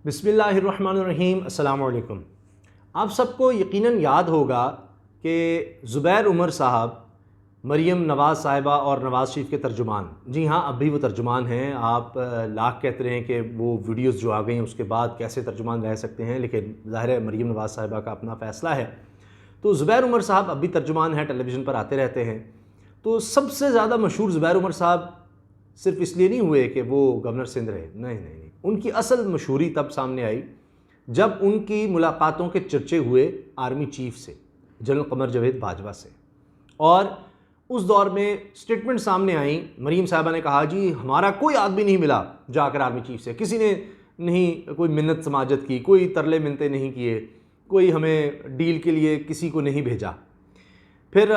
बिस्मिल्लाहिर्रहमानिर्रहीम। अस्सलामु अलैकुम। आप सबको यकीनन याद होगा कि ज़ुबैर उमर साहब मरीम नवाज़ साहिबा और नवाज़ शरीफ के तर्जुमान, जी हाँ, अब भी वो तर्जुमान हैं। आप लाख कहते हैं कि वो वीडियोस जो आ गई हैं उसके बाद कैसे तर्जुमान रह सकते हैं, लेकिन ज़ाहिर है मरीम नवाज़ साहिबा का अपना फ़ैसला है। तो ज़ुबैर उमर साहब अब भी तर्जुमान हैं, टेलीविज़न पर आते रहते हैं। तो सबसे ज़्यादा मशहूर ज़ुबैर उमर साहब सिर्फ इसलिए नहीं हुए कि वो गवर्नर सिंध रहे, नहीं, उनकी असल मशहूरी तब सामने आई जब उनकी मुलाकातों के चर्चे हुए आर्मी चीफ से, जनरल कमर जावेद बाजवा से। और उस दौर में स्टेटमेंट सामने आई, मरीम साहबा ने कहा जी हमारा कोई आदमी नहीं मिला जाकर आर्मी चीफ से, किसी ने नहीं कोई मिन्नत समाजत की, कोई तरले मिनते नहीं किए, कोई हमें डील के लिए किसी को नहीं भेजा। फिर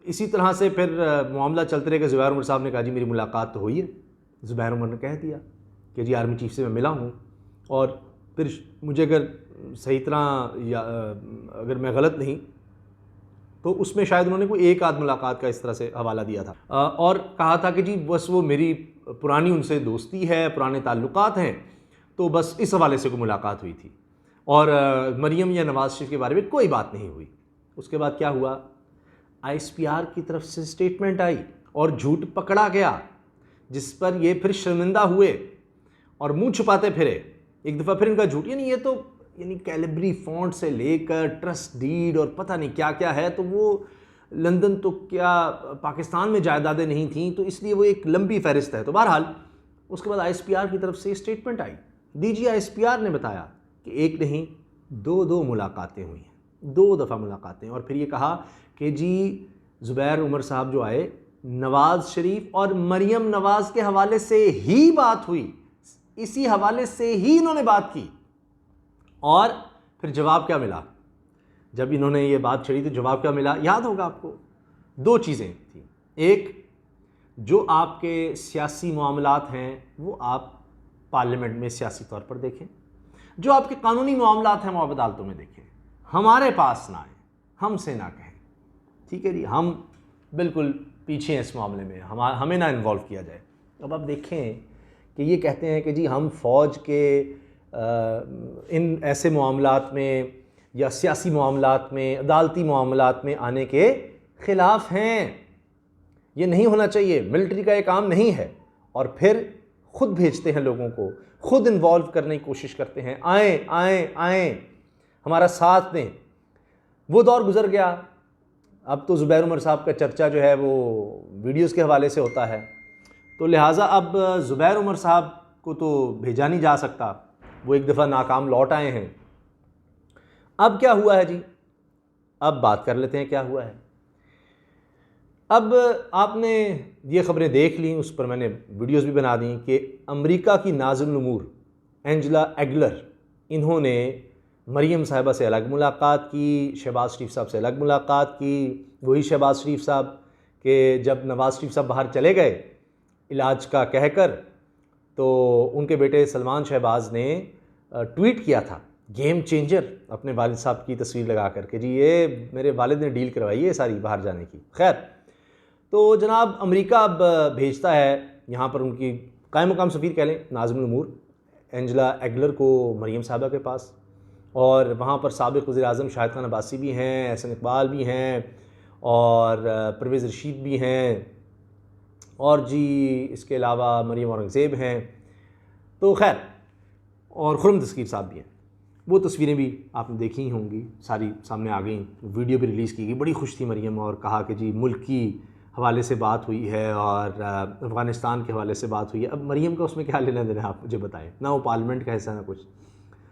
इसी तरह से फिर मामला चलते रहे कि ज़ुबैर उमर साहब ने कहा जी मेरी मुलाकात तो हुई है। ज़ुबैर उमर ने कह दिया कि जी आर्मी चीफ से मैं मिला हूँ, और फिर मुझे अगर सही तरह या अगर मैं गलत नहीं तो उसमें शायद उन्होंने कोई एक आध मुलाकात का इस तरह से हवाला दिया था, और कहा था कि जी बस वो मेरी पुरानी उनसे दोस्ती है, पुराने ताल्लुकात हैं, तो बस इस हवाले से कोई मुलाकात हुई थी, और मरीम या नवाज़ शरीफ के बारे में कोई बात नहीं हुई। उसके बाद क्या हुआ, ISPR की तरफ से स्टेटमेंट आई और झूठ पकड़ा गया, जिस पर ये फिर शर्मिंदा हुए और मुंह छुपाते फिरे। एक दफ़ा फिर इनका झूठ, ये तो कैलिब्री फॉन्ट से लेकर ट्रस्ट डीड और पता नहीं क्या क्या है, तो वो लंदन तो क्या पाकिस्तान में जायदादें नहीं थीं, तो इसलिए वो एक लंबी फहरिस्त है। तो बहरहाल उसके बाद ISPR की तरफ से स्टेटमेंट आई। DG ISPR ने बताया कि एक नहीं दो मुलाकातें हुई हैं, 2 दफ़ा मुलाकातें, और फिर ये कहा कि जी ज़ुबैर उमर साहब जो आए, नवाज़ शरीफ और मरीम नवाज़ के हवाले से ही बात हुई, इसी हवाले से ही इन्होंने बात की। और फिर जवाब क्या मिला, जब इन्होंने ये बात छेड़ी तो जवाब क्या मिला, याद होगा आपको। 2 चीज़ें थी। एक, जो आपके सियासी मामलात हैं वो आप पार्लियामेंट में सियासी तौर पर देखें, जो आपके कानूनी मामलात हैं वो आप अदालतों में देखें, हमारे पास ना आए, हमसे ना कहें, ठीक है जी, हम बिल्कुल पीछे हैं इस मामले में, हमें ना इन्वॉल्व किया जाए। अब आप देखें कि ये कहते हैं कि जी हम फ़ौज के इन ऐसे मामलात में या सियासी मामलात में, अदालती मामलात में आने के ख़िलाफ़ हैं, ये नहीं होना चाहिए, मिलिट्री का ये काम नहीं है, और फिर ख़ुद भेजते हैं लोगों को, ख़ुद इन्वॉल्व करने की कोशिश करते हैं, आएँ हमारा साथ दें। वो दौर गुज़र गया। अब तो ज़ुबैर उमर साहब का चर्चा जो है वो वीडियोस के हवाले से होता है, तो लिहाजा अब ज़ुबैर उमर साहब को तो भेजा नहीं जा सकता, वो एक दफ़ा नाकाम लौट आए हैं। अब क्या हुआ है जी, अब बात कर लेते हैं क्या हुआ है। अब आपने ये ख़बरें देख ली, उस पर मैंने वीडियोस भी बना दी कि अमेरिका की नाज़िम उमूर एंजेला एगलर, इन्होंने मरीम साहिबा से अलग मुलाकात की, शहबाज शरीफ साहब से अलग मुलाकात की। वही शहबाज शरीफ साहब के जब नवाज़ शरीफ साहब बाहर चले गए इलाज का कहकर, तो उनके बेटे सलमान शहबाज ने ट्वीट किया था गेम चेंजर अपने वालिद साहब की तस्वीर लगा कर के, जी ये मेरे वालिद ने डील करवाई है सारी बाहर जाने की। खैर, तो जनाब अमेरिका अब भेजता है यहाँ पर उनकी कायम मुकाम सफ़ीर कह लें नाज़िम उमूर एंजेला एगलर को मरीम साहिबा के पास, और वहाँ पर साबिक़ वज़ीर-ए-आज़म शाहिद खान अब्बासी भी हैं, एहसन इकबाल भी हैं, और परवेज़ रशीद भी हैं, और जी इसके अलावा मरीम औरंगज़ेब हैं, तो खैर, और खुर्रम दस्तगीर साहब भी हैं। वो तस्वीरें भी आपने देखी ही होंगी, सारी सामने आ गई, वीडियो भी रिलीज़ की गई। बड़ी खुश थी मरीम और कहा कि जी मुल्क की हवाले से बात हुई है और अफ़गानिस्तान के हवाले से बात हुई है। अब मरीम का उसमें क्या लेना देना, आप मुझे बताएं ना, वो पार्लियामेंट का हिस्सा ना कुछ।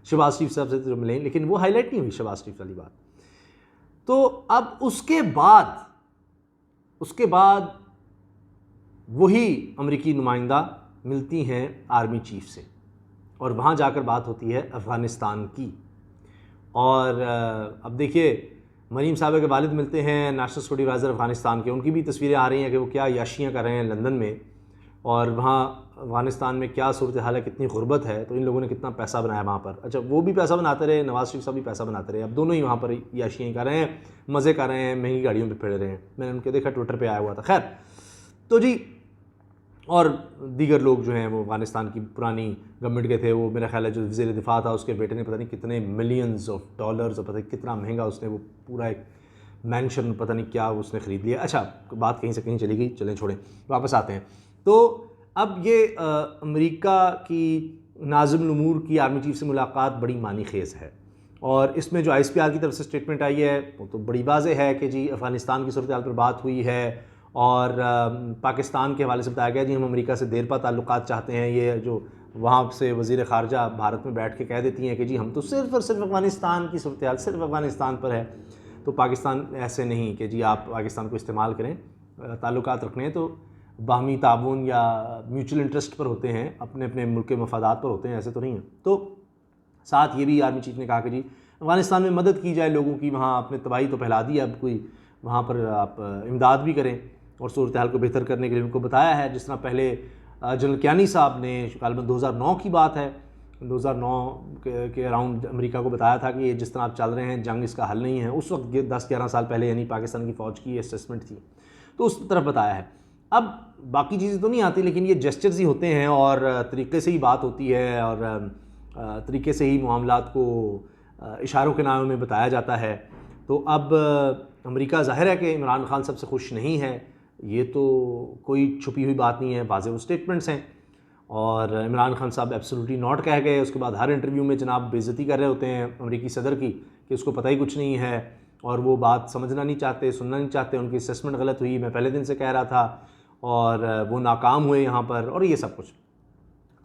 शहबाज शरीफ साहब से तो मिले, लेकिन वो हाईलाइट नहीं हुई शहबाज शरीफ वाली बात। तो अब उसके बाद वही अमेरिकी नुमाइंदा मिलती हैं आर्मी चीफ से, और वहाँ जाकर बात होती है अफ़गानिस्तान की। और अब देखिए मरीम साहब के वालिद मिलते हैं नेशनल सिक्योरिटी एडवाइज़र अफ़गानिस्तान के, उनकी भी तस्वीरें आ रही हैं कि वो क्या याशियाँ कर रहे हैं लंदन में, और वहाँ अफ़गानिस्तान में क्या सूरत हाल है, कितनी गुर्बत है, तो इन लोगों ने कितना पैसा बनाया वहाँ पर। अच्छा, वो भी पैसा बनाते रहे, नवाज़ शरीफ साहब भी पैसा बनाते रहे, अब दोनों ही वहाँ पर याशियाँ कर रहे हैं, मज़े कर रहे हैं, महंगी गाड़ियों पर फिर रहे हैं। मैंने उनके देखा ट्विटर पर आया हुआ था। खैर, तो जी और दीगर लोग जो हैं वो अफ़गानिस्तान की पुरानी गवर्नमेंट के थे। वो मेरा ख्याल है जो वज़ीर दिफ़ा था उसके बेटे ने पता नहीं कितने मिलियंस ऑफ डॉलर्स और पता नहीं कितना महंगा उसने वो पूरा एक मैंशन पता नहीं क्या उसने ख़रीद लिया। अच्छा, बात कहीं से कहीं चली गई, चलें छोड़ें, वापस आते हैं। तो अब ये अमेरिका की नाज़िम उल-उमूर की आर्मी चीफ़ से मुलाकात बड़ी मानी खेज़ है, और इसमें जो ISPR की तरफ से स्टेटमेंट आई है वो तो बड़ी वाज़ेह है कि जी अफ़गानिस्तान की सूरत-हाल पर बात हुई है, और पाकिस्तान के हवाले से बताया गया जी हम अमेरिका से देरपा ताल्लुकात चाहते हैं। ये जो वहाँ से वज़ीर ख़ारजा भारत में बैठ के कह देती हैं कि जी हम तो सिर्फ़ और सिर्फ अफ़गानिस्तान की सूरत-हाल सिर्फ अफ़गानिस्तान पर है, तो पाकिस्तान ऐसे नहीं कि जी आप पाकिस्तान को इस्तेमाल करें, ताल्लुकात रखने हैं तो बाहमी ताउन या म्यूचुअल इंटरेस्ट पर होते हैं, अपने अपने मुल्क के मफादात पर होते हैं, ऐसे तो नहीं है। तो साथ ये भी आर्मी चीफ़ ने कहा कि जी अफ़गानिस्तान में मदद की जाए लोगों की, वहाँ आपने तबाही तो फैला दी, अब कोई वहाँ पर आप इमदाद भी करें और सूरत हाल को बेहतर करने के लिए उनको बताया है। जिस तरह पहले जनरल कियानी साहब ने गालिबन 2009 की बात है, 2009 के अराउंड अमेरिका को बताया था कि ये जिस तरह आप चल रहे हैं जंग इसका हल नहीं है। उस वक्त 10-11 साल पहले यानी पाकिस्तान की फ़ौज की असेसमेंट थी, तो उस तरफ बताया है। अब बाकी चीज़ें तो नहीं आती, लेकिन ये जेस्चर्स ही होते हैं और तरीक़े से ही बात होती है और तरीक़े से ही मामलात को इशारों के नाम में बताया जाता है। तो अब अमेरिका ज़ाहिर है कि इमरान खान सबसे खुश नहीं है, ये तो कोई छुपी हुई बात नहीं है, वाज़ेह स्टेटमेंट्स हैं। और इमरान खान साहब एब्सोल्युटली नॉट कह गए, उसके बाद हर इंटरव्यू में जनाब बेइज्जती कर रहे होते हैं अमेरिकी सदर की कि उसको पता ही कुछ नहीं है और वो बात समझना नहीं चाहते, सुनना नहीं चाहते, उनकी असेसमेंट गलत हुई, मैं पहले दिन से कह रहा था, और वो नाकाम हुए यहाँ पर, और ये सब कुछ।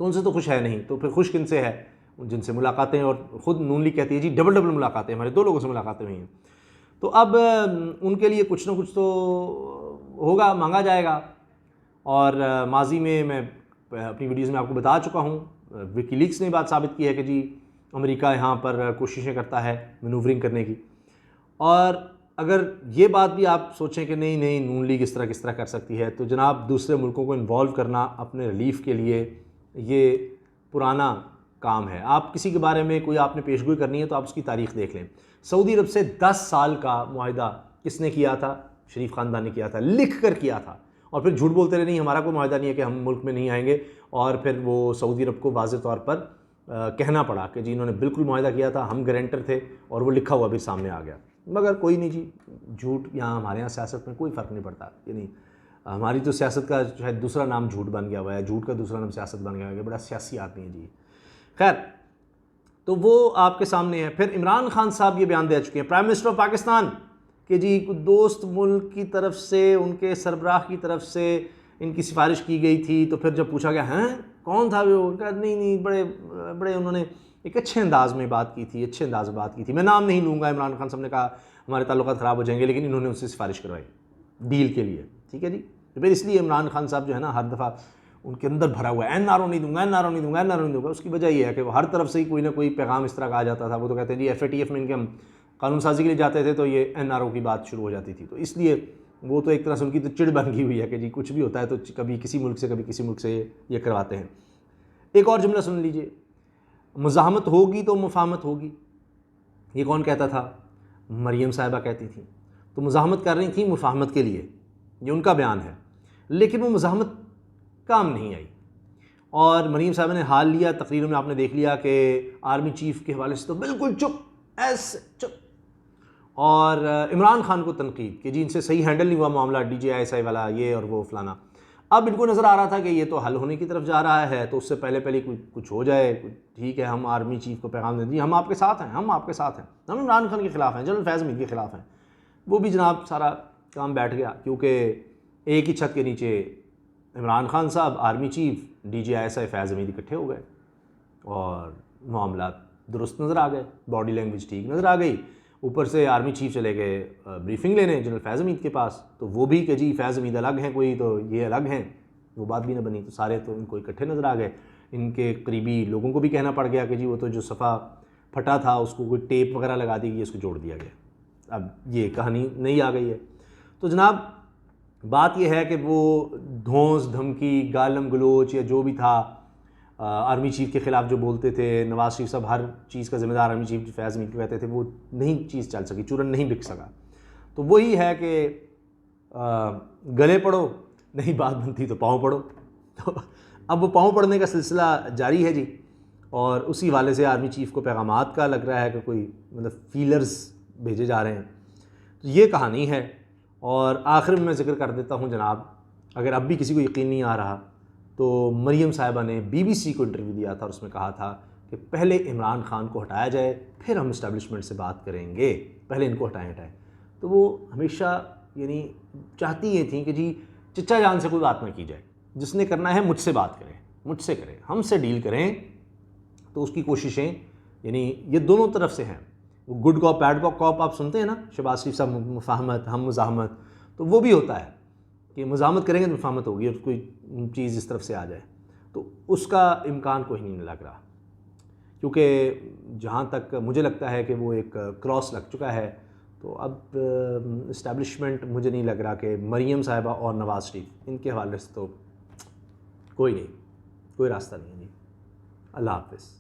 तो उनसे तो खुश है नहीं, तो फिर खुश किन से है? जिनसे मुलाकातें, और ख़ुद नून लीग कहती है जी डबल मुलाकातें, हमारे 2 लोगों से मुलाकातें हुई हैं। तो अब उनके लिए कुछ ना कुछ तो होगा, मांगा जाएगा। और माजी में मैं अपनी वीडियोज़ में आपको बता चुका हूँ, विकीलीक्स ने बात साबित की है कि जी अमेरिका यहाँ पर कोशिशें करता है मैनूवरिंग करने की। और अगर ये बात भी आप सोचें कि नहीं नहीं नून लीग इस तरह किस तरह कर सकती है, तो जनाब दूसरे मुल्कों को इन्वॉल्व करना अपने रिलीफ के लिए ये पुराना काम है। आप किसी के बारे में कोई आपने पेशगोई करनी है तो आप उसकी तारीख़ देख लें। सऊदी अरब से 10 साल का मुआहिदा किसने किया था? शरीफ ख़ानदान ने किया था, लिख कर किया था, और फिर झूठ बोलते रहे नहीं हमारा कोई मुआहिदा नहीं है कि हम मुल्क में नहीं आएंगे, और फिर वो सऊदी अरब को वाज़ेह तौर पर कहना पड़ा कि जी इन्होंने बिल्कुल मुआहिदा किया था, हम गारंटर थे, और वो लिखा हुआ भी सामने आ गया। मगर कोई नहीं जी, झूठ यहाँ हमारे यहाँ सियासत में कोई फ़र्क नहीं पड़ता, यानी हमारी तो सियासत का शायद दूसरा नाम झूठ बन गया हुआ है, झूठ का दूसरा नाम सियासत बन गया है, बड़ा सियासी आदमी है जी। खैर, तो वो आपके सामने है। फिर इमरान खान साहब ये बयान दे चुके हैं, प्राइम मिनिस्टर ऑफ पाकिस्तान, कि जी दोस्त मुल्क की तरफ से, उनके सरबराह की तरफ से इनकी सिफारिश की गई थी। तो फिर जब पूछा गया हैं कौन था वो, उनका नहीं बड़े उन्होंने एक अच्छे अंदाज में बात की थी, अच्छे अंदाज में बात की थी, मैं नाम नहीं लूँगा। इमरान खान साहब ने कहा हमारे ताल्लुकात ख़राब हो जाएंगे, लेकिन इन्होंने उससे सिफारिश करवाई डील के लिए, ठीक है जी। तो फिर इसलिए इमरान खान साहब जो है ना, हर दफ़ा उनके अंदर भरा हुआ है NRO नहीं दूंगा, NRO नहीं दूंगा, NRO नहीं दूंगा। उसकी वजह ये है कि वो हर तरफ से ही कोई ना कोई पैगाम इस तरह का आ जाता था। वो तो कहते हैं जी FATF में इनके हम कानून साजी के लिए जाते थे तो ये NRO की बात शुरू हो जाती थी। तो इसलिए वो तो एक तरह से उनकी तो चिड़ बन गई हुई है कि जी कुछ भी होता है तो कभी किसी मुल्क से कभी किसी मुल्क से ये करवाते हैं। एक और जुमला सुन लीजिए, मुज़ाहमत होगी तो मुफाहमत होगी। ये कौन कहता था? मरियम साहिबा कहती थी। तो मुज़ाहमत कर रही थी मुफाहमत के लिए, ये उनका बयान है, लेकिन वो मुज़ाहमत काम नहीं आई। और मरीम साहब ने हाल लिया, तकरीरों में आपने देख लिया कि आर्मी चीफ़ के हवाले से तो बिल्कुल चुप, ऐसे चुप, और इमरान खान को तनकीद कि जी इनसे सही हैंडल नहीं हुआ मामला, DJI वाला ये और वो फलाना। अब इनको नज़र आ रहा था कि ये तो हल होने की तरफ जा रहा है, तो उससे पहले कुछ हो जाए, ठीक है हम आर्मी चीफ़ को पैगाम दें जी हम आपके साथ हैं, हम आपके साथ हैं, हम इमरान खान के ख़िलाफ़ हैं, जनरल फैज़ हमीद के ख़िलाफ़ हैं। वो भी जनाब सारा काम बैठ गया, क्योंकि एक ही छत के नीचे इमरान खान साहब, आर्मी चीफ़, DJI फैज़ हमीद इकट्ठे हो गए और मामला दुरुस्त नज़र आ गए, बॉडी लैंग्वेज ठीक नज़र आ गई। ऊपर से आर्मी चीफ़ चले गए ब्रीफिंग लेने जनरल फैज़ हमीद के पास, तो वो भी कि जी फैज़ हमीद अलग हैं कोई, तो ये अलग हैं, वो बात भी ना बनी। तो सारे तो इनको इकट्ठे नज़र आ गए। इनके करीबी लोगों को भी कहना पड़ गया कि जी वो तो जो सफ़ा फटा था उसको कोई टेप वगैरह लगा दी गई, उसको जोड़ दिया गया। अब ये कहानी नई आ गई है। तो जनाब बात यह है कि वो धौंस धमकी गालम गलोच या जो भी था आर्मी चीफ़ के ख़िलाफ़ जो बोलते थे, नवाज़ शरीफ साहब हर चीज़ का ज़िम्मेदार आर्मी चीफ़ फैज़ हमीद को कहते थे, वो नहीं चीज़ चल सकी, चूरन नहीं बिक सका। तो वही है कि गले पड़ो, नहीं बात बनती तो पाँव पड़ो। तो अब वो पाँव पड़ने का सिलसिला जारी है जी, और उसी वाले से आर्मी चीफ़ को पैगामात का लग रहा है कि कोई मतलब फीलर्स भेजे जा रहे हैं। तो ये कहानी है। और आखिर में मैं ज़िक्र कर देता हूँ जनाब, अगर अब भी किसी को यकीन नहीं आ रहा, तो मरियम साहिबा ने BBC को इंटरव्यू दिया था और उसमें कहा था कि पहले इमरान खान को हटाया जाए, फिर हम इस्टेब्लिशमेंट से बात करेंगे, पहले इनको हटाएं। तो वो हमेशा यानी चाहती ये थी कि जी चचा जान से कोई बात ना की जाए, जिसने करना है मुझसे बात करें, मुझसे करें, हमसे डील करें। तो उसकी कोशिशें यानी ये दोनों तरफ से हैं। वो गुड कॉप बैड कॉप आप सुनते हैं ना, शहबाज शरीफ साहब मुफाहमत हम मुजाहमत, तो वो भी होता है कि मुजाहमत करेंगे तो मुफाहमत होगी और कोई चीज़ इस तरफ से आ जाए, तो उसका इम्कान कोई नहीं लग रहा, क्योंकि जहाँ तक मुझे लगता है कि वो एक क्रॉस लग चुका है। तो अब इस्टेब्लिशमेंट मुझे नहीं लग रहा कि मरियम साहिबा और नवाज़ शरीफ इनके हवाले से तो कोई नहीं, कोई रास्ता नहीं है जी। अल्लाह हाफ़िज़।